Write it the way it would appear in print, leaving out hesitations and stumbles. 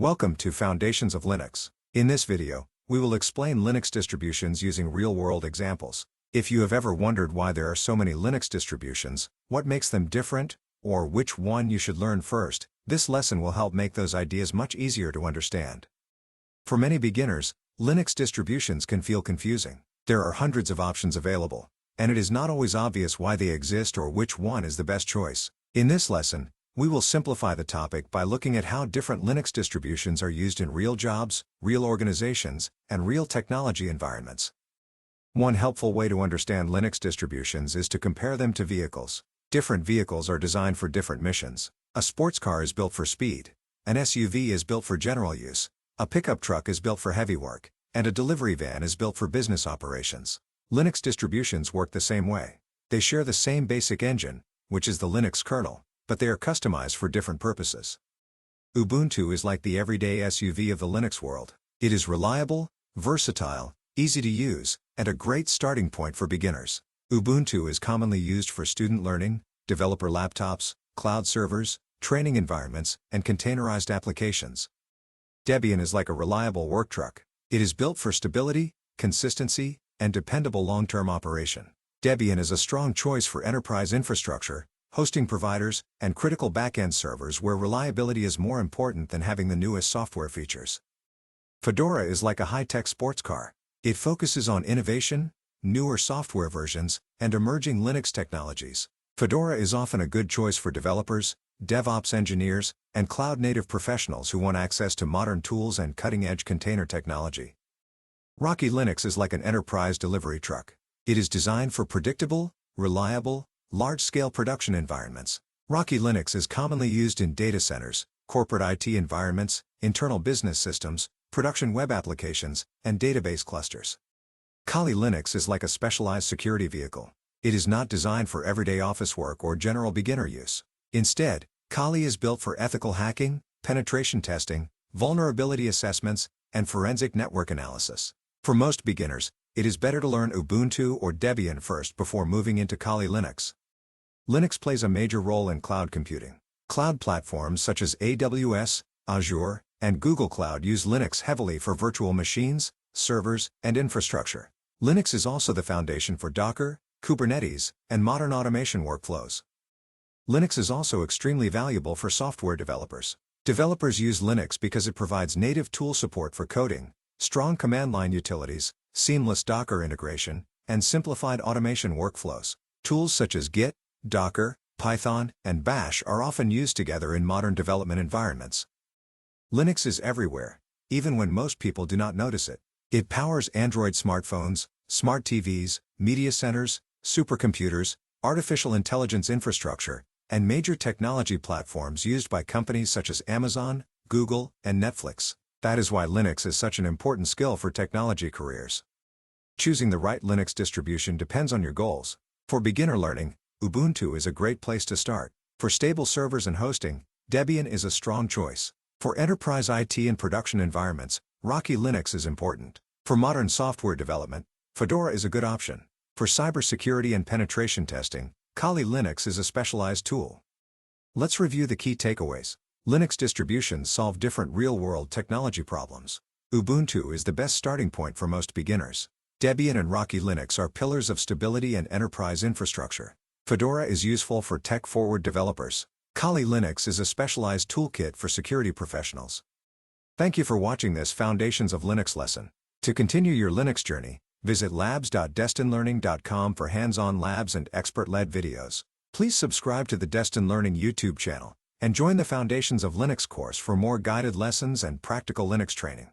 Welcome to Foundations of Linux. In this video, we will explain Linux distributions using real-world examples. If you have ever wondered why there are so many Linux distributions, what makes them different, or which one you should learn first, this lesson will help make those ideas much easier to understand. For many beginners, Linux distributions can feel confusing. There are hundreds of options available, and it is not always obvious why they exist or which one is the best choice. In this lesson, we will simplify the topic by looking at how different Linux distributions are used in real jobs, real organizations, and real technology environments. One helpful way to understand Linux distributions is to compare them to vehicles. Different vehicles are designed for different missions. A sports car is built for speed, an SUV is built for general use, a pickup truck is built for heavy work, and a delivery van is built for business operations. Linux distributions work the same way. They share the same basic engine, which is the Linux kernel, but they are customized for different purposes. Ubuntu is like the everyday SUV of the Linux world. It is reliable, versatile, easy to use, and a great starting point for beginners. Ubuntu is commonly used for student learning, developer laptops, cloud servers, training environments, and containerized applications. Debian is like a reliable work truck. It is built for stability, consistency, and dependable long-term operation. Debian is a strong choice for enterprise infrastructure, hosting providers, and critical back-end servers where reliability is more important than having the newest software features. Fedora is like a high-tech sports car. It focuses on innovation, newer software versions, and emerging Linux technologies. Fedora is often a good choice for developers, DevOps engineers, and cloud-native professionals who want access to modern tools and cutting-edge container technology. Rocky Linux is like an enterprise delivery truck. It is designed for predictable, reliable, large-scale production environments. Rocky Linux is commonly used in data centers, corporate IT environments, internal business systems, production web applications, and database clusters. Kali Linux is like a specialized security vehicle. It is not designed for everyday office work or general beginner use. Instead, Kali is built for ethical hacking, penetration testing, vulnerability assessments, and forensic network analysis. For most beginners, it is better to learn Ubuntu or Debian first before moving into Kali Linux. Linux plays a major role in cloud computing. Cloud platforms such as AWS, Azure, and Google Cloud use Linux heavily for virtual machines, servers, and infrastructure. Linux is also the foundation for Docker, Kubernetes, and modern automation workflows. Linux is also extremely valuable for software developers. Developers use Linux because it provides native tool support for coding, strong command line utilities, seamless Docker integration, and simplified automation workflows. Tools such as Git, Docker, Python, and Bash are often used together in modern development environments. Linux is everywhere, even when most people do not notice it. It powers Android smartphones, smart TVs, media centers, supercomputers, artificial intelligence infrastructure, and major technology platforms used by companies such as Amazon, Google, and Netflix. That is why Linux is such an important skill for technology careers. Choosing the right Linux distribution depends on your goals. For beginner learning, Ubuntu is a great place to start. For stable servers and hosting, Debian is a strong choice. For enterprise IT and production environments, Rocky Linux is important. For modern software development, Fedora is a good option. For cybersecurity and penetration testing, Kali Linux is a specialized tool. Let's review the key takeaways. Linux distributions solve different real-world technology problems. Ubuntu is the best starting point for most beginners. Debian and Rocky Linux are pillars of stability and enterprise infrastructure. Fedora is useful for tech-forward developers. Kali Linux is a specialized toolkit for security professionals. Thank you for watching this Foundations of Linux lesson. To continue your Linux journey, visit labs.destinlearning.com for hands-on labs and expert-led videos. Please subscribe to the Destin Learning YouTube channel and join the Foundations of Linux course for more guided lessons and practical Linux training.